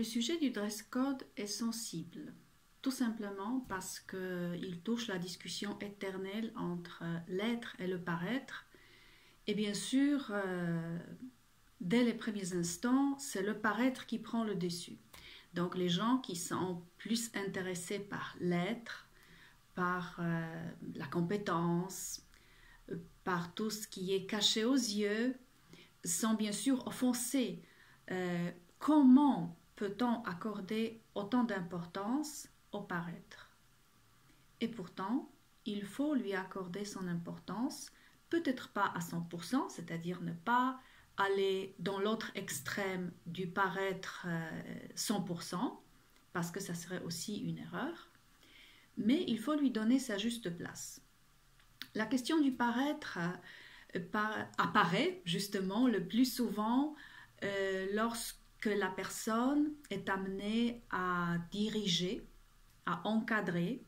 Le sujet du dress code est sensible, tout simplement parce qu'il touche la discussion éternelle entre l'être et le paraître. Et bien sûr, dès les premiers instants, c'est le paraître qui prend le dessus. Donc les gens qui sont plus intéressés par l'être, par la compétence, par tout ce qui est caché aux yeux, sont bien sûr offensés. Comment peut-on accorder autant d'importance au paraître? Et pourtant, il faut lui accorder son importance, peut-être pas à 100%, c'est-à-dire ne pas aller dans l'autre extrême du paraître 100%, parce que ça serait aussi une erreur, mais il faut lui donner sa juste place. La question du paraître apparaît justement le plus souvent lorsque la personne est amenée à diriger, à encadrer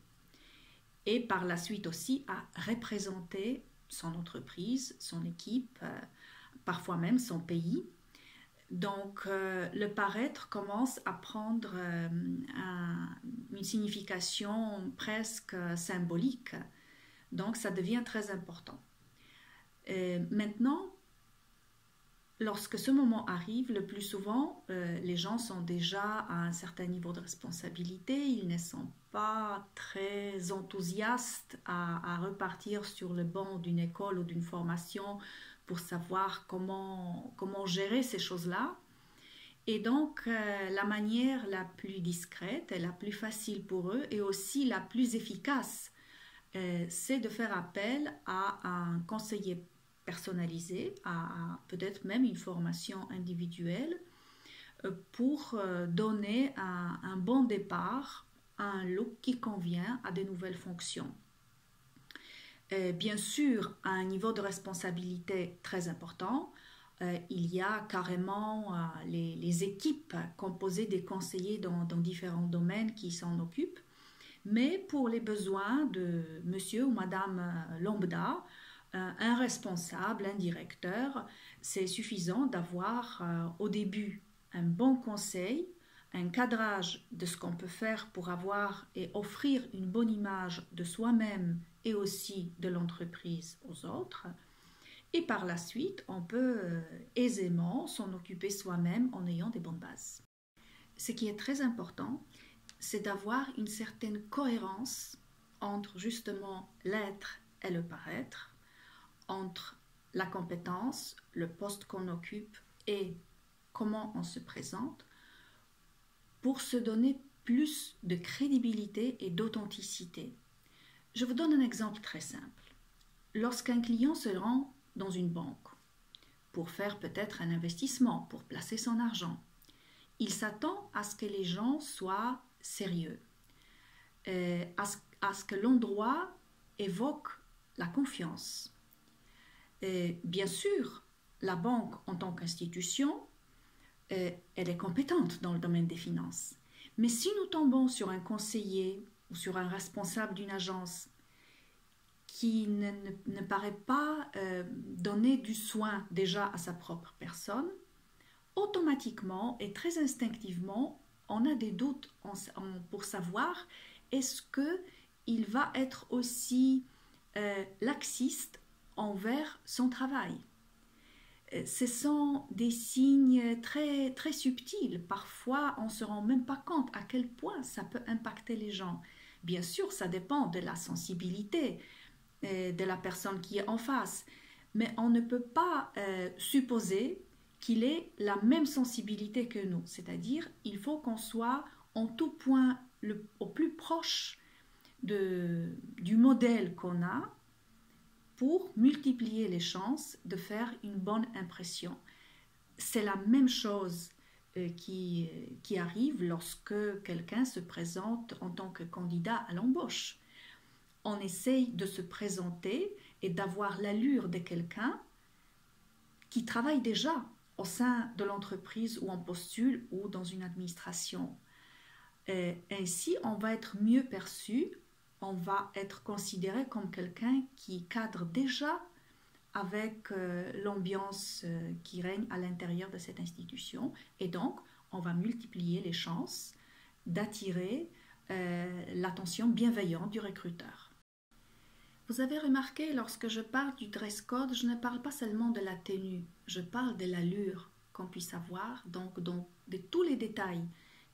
et par la suite aussi à représenter son entreprise, son équipe, parfois même son pays. Donc le paraître commence à prendre une signification presque symbolique. Donc ça devient très important. Maintenant, lorsque ce moment arrive, le plus souvent, les gens sont déjà à un certain niveau de responsabilité, ils ne sont pas très enthousiastes à repartir sur le banc d'une école ou d'une formation pour savoir comment gérer ces choses-là. Et donc, la manière la plus discrète et la plus facile pour eux et aussi la plus efficace, c'est de faire appel à un conseiller personnalisé, à peut-être même une formation individuelle pour donner un bon départ, un look qui convient à de nouvelles fonctions. Bien sûr, à un niveau de responsabilité très important, il y a carrément les équipes composées des conseillers dans différents domaines qui s'en occupent. Mais pour les besoins de monsieur ou madame lambda, un responsable, un directeur, c'est suffisant d'avoir au début un bon conseil, un cadrage de ce qu'on peut faire pour avoir et offrir une bonne image de soi-même et aussi de l'entreprise aux autres. Et par la suite, on peut aisément s'en occuper soi-même en ayant des bonnes bases. Ce qui est très important, c'est d'avoir une certaine cohérence entre justement l'être et le paraître, entre la compétence, le poste qu'on occupe et comment on se présente, pour se donner plus de crédibilité et d'authenticité. Je vous donne un exemple très simple. Lorsqu'un client se rend dans une banque pour faire peut-être un investissement, pour placer son argent, il s'attend à ce que les gens soient sérieux, à ce que l'endroit évoque la confiance. Bien sûr, la banque en tant qu'institution, elle est compétente dans le domaine des finances. Mais si nous tombons sur un conseiller ou sur un responsable d'une agence qui ne paraît pas donner du soin déjà à sa propre personne, automatiquement et très instinctivement, on a des doutes pour savoir est-ce qu'il va être aussi laxiste envers son travail. Ce sont des signes très, très subtils. Parfois, on ne se rend même pas compte à quel point ça peut impacter les gens. Bien sûr, ça dépend de la sensibilité de la personne qui est en face. Mais on ne peut pas supposer qu'il ait la même sensibilité que nous. C'est-à-dire, il faut qu'on soit en tout point au plus proche du modèle qu'on a pour multiplier les chances de faire une bonne impression. C'est la même chose qui arrive lorsque quelqu'un se présente en tant que candidat à l'embauche. On essaye de se présenter et d'avoir l'allure de quelqu'un qui travaille déjà au sein de l'entreprise où on postule ou dans une administration. Ainsi, on va être mieux perçu, on va être considéré comme quelqu'un qui cadre déjà avec l'ambiance qui règne à l'intérieur de cette institution et donc on va multiplier les chances d'attirer l'attention bienveillante du recruteur. Vous avez remarqué, lorsque je parle du dress code, je ne parle pas seulement de la tenue, je parle de l'allure qu'on puisse avoir, donc de tous les détails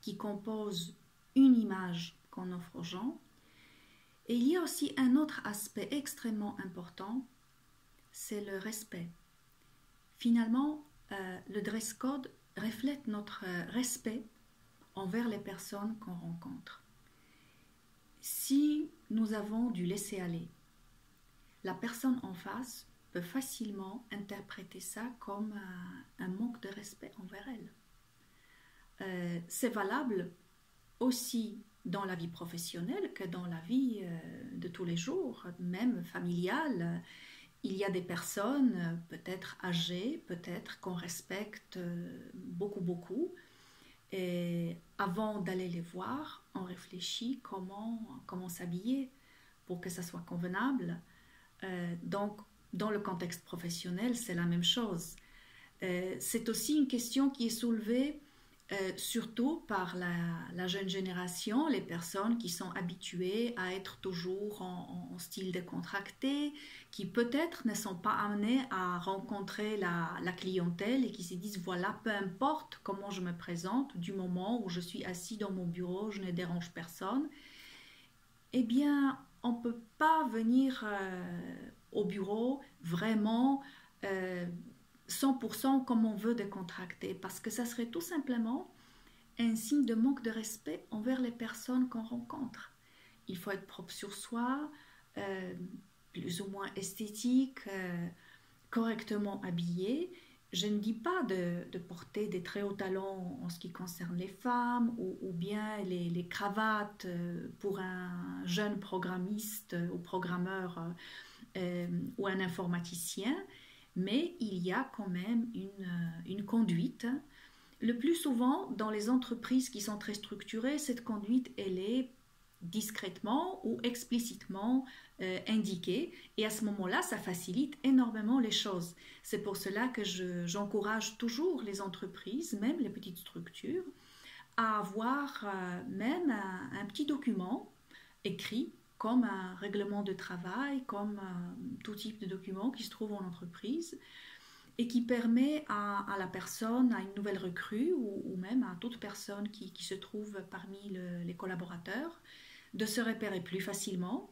qui composent une image qu'on offre aux gens. Et il y a aussi un autre aspect extrêmement important, c'est le respect. Finalement, le dress code reflète notre respect envers les personnes qu'on rencontre. Si nous avons du laisser-aller, la personne en face peut facilement interpréter ça comme un manque de respect envers elle. C'est valable aussi dans la vie professionnelle que dans la vie de tous les jours, même familiale. Il y a des personnes peut-être âgées, peut-être qu'on respecte beaucoup. Et avant d'aller les voir, on réfléchit comment s'habiller pour que ça soit convenable. Donc, dans le contexte professionnel, c'est la même chose. C'est aussi une question qui est soulevée surtout par la jeune génération, les personnes qui sont habituées à être toujours en style décontracté, qui peut-être ne sont pas amenées à rencontrer la clientèle et qui se disent voilà, peu importe comment je me présente, du moment où je suis assis dans mon bureau, je ne dérange personne. Eh bien, on ne peut pas venir au bureau vraiment 100% comme on veut décontracter, parce que ça serait tout simplement un signe de manque de respect envers les personnes qu'on rencontre. Il faut être propre sur soi, plus ou moins esthétique, correctement habillé. Je ne dis pas de porter des très hauts talons en ce qui concerne les femmes ou bien les cravates pour un jeune programmiste ou programmeur ou un informaticien, mais il y a quand même une conduite. Le plus souvent, dans les entreprises qui sont très structurées, cette conduite, elle est discrètement ou explicitement indiquée, et à ce moment-là, ça facilite énormément les choses. C'est pour cela que j'encourage toujours les entreprises, même les petites structures, à avoir même un petit document écrit comme un règlement de travail, comme tout type de document qui se trouve en entreprise et qui permet à la personne, à une nouvelle recrue ou même à toute personne qui se trouve parmi les collaborateurs, de se repérer plus facilement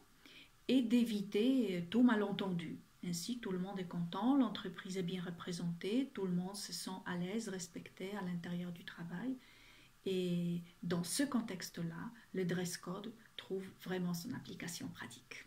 et d'éviter tout malentendu. Ainsi, tout le monde est content, l'entreprise est bien représentée, tout le monde se sent à l'aise, respecté à l'intérieur du travail. Et dans ce contexte-là, le dress code trouve vraiment son application pratique.